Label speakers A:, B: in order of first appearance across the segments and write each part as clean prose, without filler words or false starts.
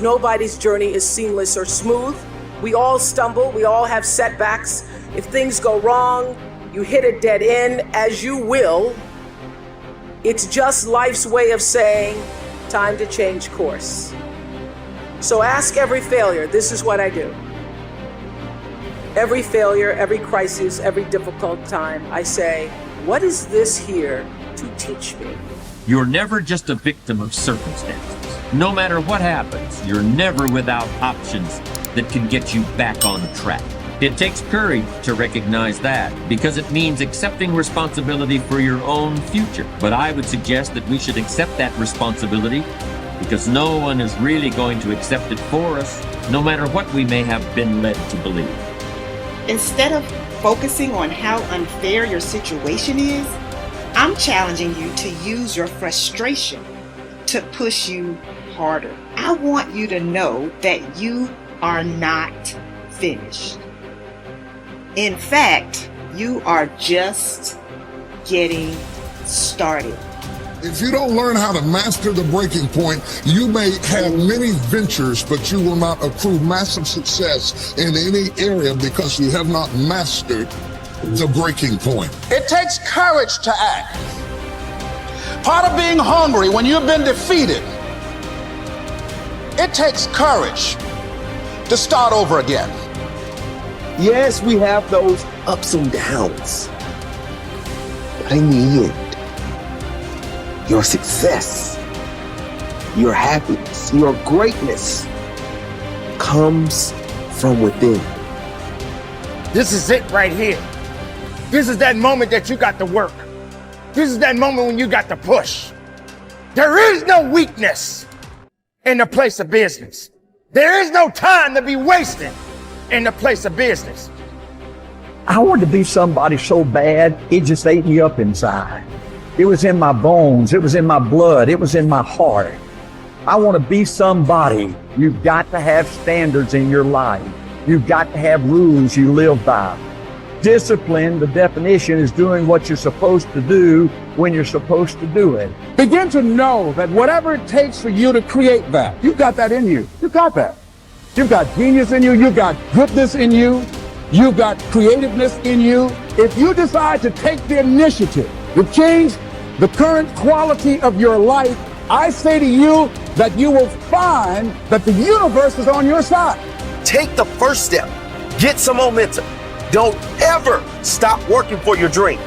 A: nobody's journey is seamless or smooth. We all stumble, we all have setbacks. If things go wrong, you hit a dead end, as you will. It's just life's way of saying, time to change course. So ask every failure, this is what I do. Every failure, every crisis, every difficult time, I say, what is this here to teach me?
B: You're never just a victim of circumstances. No matter what happens, you're never without options that can get you back on track. It takes courage to recognize that, because it means accepting responsibility for your own future. But I would suggest that we should accept that responsibility, because no one is really going to accept it for us, no matter what we may have been led to believe.
C: Instead of focusing on how unfair your situation is, I'm challenging you to use your frustration to push you harder. I want you to know that you are not finished. In fact, you are just getting started.
D: If you don't learn how to master the breaking point, you may have many ventures, but you will not accrue massive success in any area because you have not mastered the breaking point.
E: It takes courage to act. Part of being hungry when you've been defeated, it takes courage to start over again.
F: Yes, we have those ups and downs, but in the end, your success, your happiness, your greatness comes from within.
G: This is it right here. This is that moment that you got to work. This is that moment when you got to push. There is no weakness in the place of business. There is no time to be wasted in the place of business.
H: I wanted to be somebody so bad, it just ate me up inside. It was in my bones, it was in my blood, it was in my heart. I want to be somebody. You've got to have standards in your life. You've got to have rules you live by. Discipline, the definition, is doing what you're supposed to do when you're supposed to do it.
I: Begin to know that whatever it takes for you to create that, you've got that in you. You've got that. You've got genius in you. You've got goodness in you. You've got creativeness in you. If you decide to take the initiative to change the current quality of your life, I say to you that you will find that the universe is on your side.
F: Take the first step. Get some momentum. Don't ever stop working for your dream.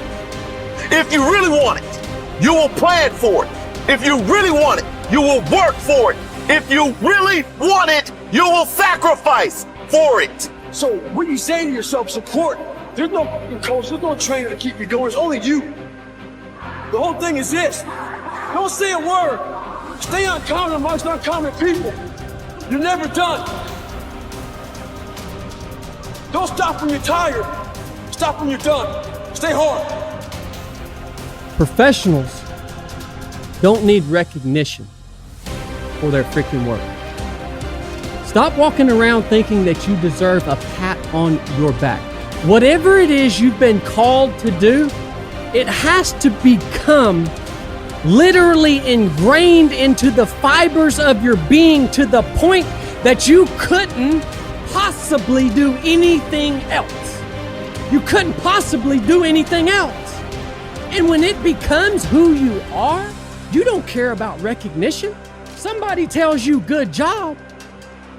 F: If you really want it, you will plan for it. If you really want it, you will work for it. If you really want it, you will sacrifice for it.
J: So when you say to yourself, support, there's no coach, there's no trainer to keep you going. It's only you. The whole thing is this. Don't say a word. Stay uncommon amongst uncommon people. You're never done. Don't stop when you're tired. Stop when you're done. Stay hard.
K: Professionals don't need recognition for their freaking work. Stop walking around thinking that you deserve a pat on your back. Whatever it is you've been called to do, it has to become literally ingrained into the fibers of your being to the point that you couldn't possibly do anything else. You couldn't possibly do anything else. And when it becomes who you are, you don't care about recognition. Somebody tells you good job,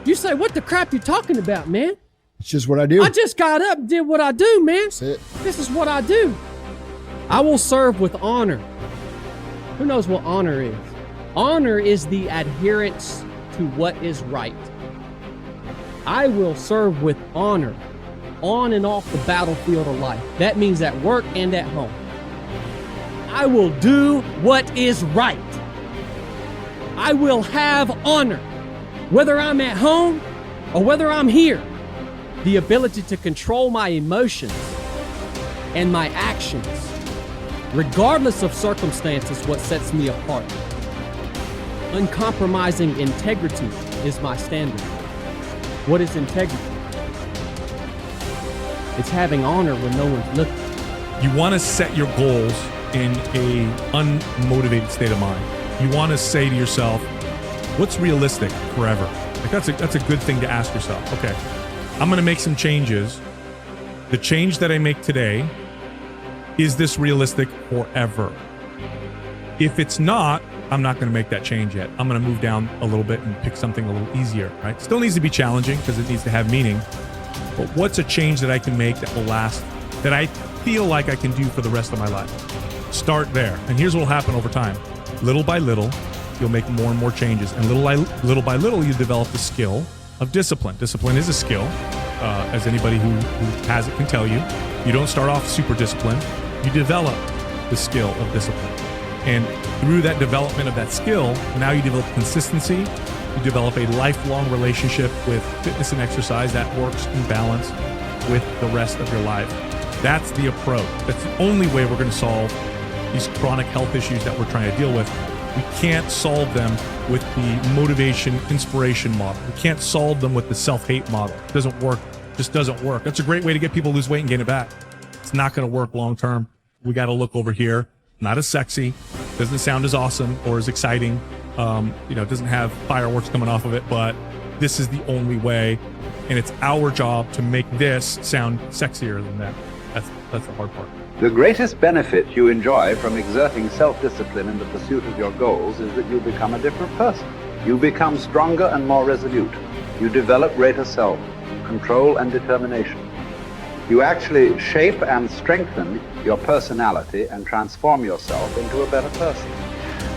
K: you say, what the crap you talking about, man?
I: It's just what I do.
K: I just got up and did what I do, man.
I: That's it.
K: This is what I do. I will serve with honor. Who knows what honor is? Honor is the adherence to what is right. I will serve with honor on and off the battlefield of life. That means at work and at home. I will do what is right. I will have honor, whether I'm at home or whether I'm here. The ability to control my emotions and my actions, regardless of circumstances, what sets me apart. Uncompromising integrity is my standard. What is integrity? It's having honor when no one's looking.
L: You want to set your goals in a unmotivated state of mind. You want to say to yourself, what's realistic forever? Like that's a good thing to ask yourself. Okay, I'm going to make some changes. The change that I make today, is this realistic forever? If it's not, I'm not going to make that change yet. I'm going to move down a little bit and pick something a little easier, right? Still needs to be challenging because it needs to have meaning. But what's a change that I can make that will last, that I feel like I can do for the rest of my life? Start there. And here's what will happen over time. Little by little, you'll make more and more changes. And little by little, you develop the skill of discipline. Discipline is a skill, as anybody who has it can tell you. You don't start off super disciplined. You develop the skill of discipline. And through that development of that skill, now you develop consistency. You develop a lifelong relationship with fitness and exercise that works in balance with the rest of your life. That's the approach. That's the only way we're going to solve these chronic health issues that we're trying to deal with. We can't solve them with the motivation, inspiration model. We can't solve them with the self-hate model. It doesn't work. Just doesn't work. That's a great way to get people to lose weight and gain it back. It's not going to work long term. We got to look over here. Not as sexy, doesn't sound as awesome or as exciting. It doesn't have fireworks coming off of it, but this is the only way. And it's our job to make this sound sexier than that. That's the hard part.
M: The greatest benefit you enjoy from exerting self-discipline in the pursuit of your goals is that you become a different person. You become stronger and more resolute. You develop greater self-control and determination. You actually shape and strengthen your personality and transform yourself into a better person.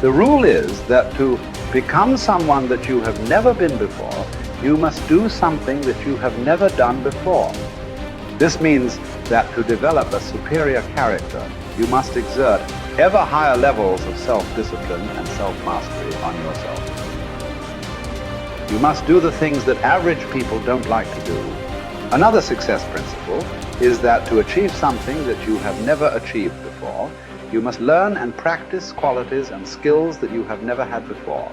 M: The rule is that to become someone that you have never been before, you must do something that you have never done before. This means that to develop a superior character, you must exert ever higher levels of self-discipline and self-mastery on yourself. You must do the things that average people don't like to do. Another success principle is that to achieve something that you have never achieved before, you must learn and practice qualities and skills that you have never had before.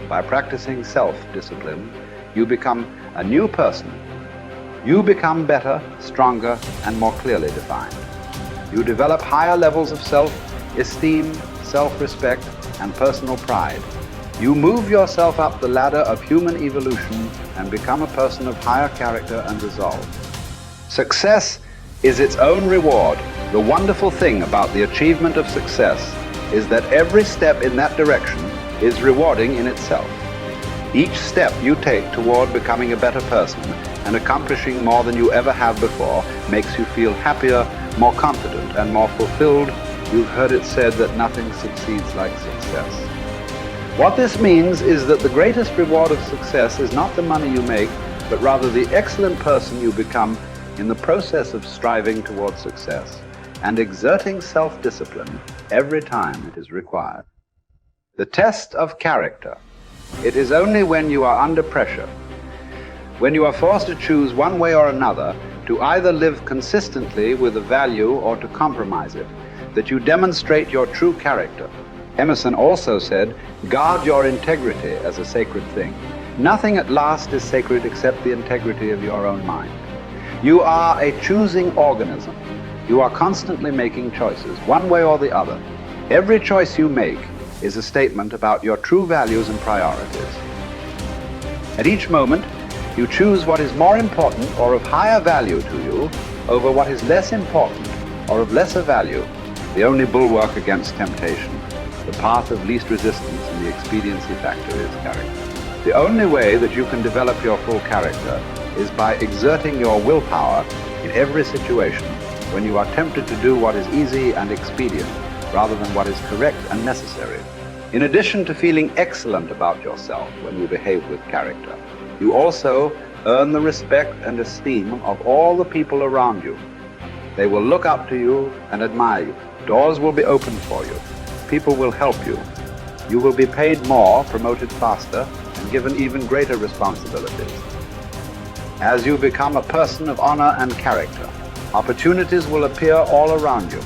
M: By practicing self-discipline, you become a new person. You become better, stronger, and more clearly defined. You develop higher levels of self-esteem, self-respect, and personal pride. You move yourself up the ladder of human evolution and become a person of higher character and resolve. Success is its own reward. The wonderful thing about the achievement of success is that every step in that direction is rewarding in itself. Each step you take toward becoming a better person and accomplishing more than you ever have before makes you feel happier, more confident, and more fulfilled. You've heard it said that nothing succeeds like success. What this means is that the greatest reward of success is not the money you make, but rather the excellent person you become in the process of striving towards success and exerting self-discipline every time it is required. The test of character. It is only when you are under pressure, when you are forced to choose one way or another, to either live consistently with a value or to compromise it, that you demonstrate your true character. Emerson also said, guard your integrity as a sacred thing. Nothing at last is sacred except the integrity of your own mind. You are a choosing organism. You are constantly making choices, one way or the other. Every choice you make is a statement about your true values and priorities. At each moment, you choose what is more important or of higher value to you over what is less important or of lesser value, the only bulwark against temptation. The path of least resistance and the expediency factor is character. The only way that you can develop your full character is by exerting your willpower in every situation when you are tempted to do what is easy and expedient rather than what is correct and necessary. In addition to feeling excellent about yourself when you behave with character, you also earn the respect and esteem of all the people around you. They will look up to you and admire you. Doors will be opened for you. People will help you. You will be paid more, promoted faster, and given even greater responsibilities. As you become a person of honor and character, opportunities will appear all around you.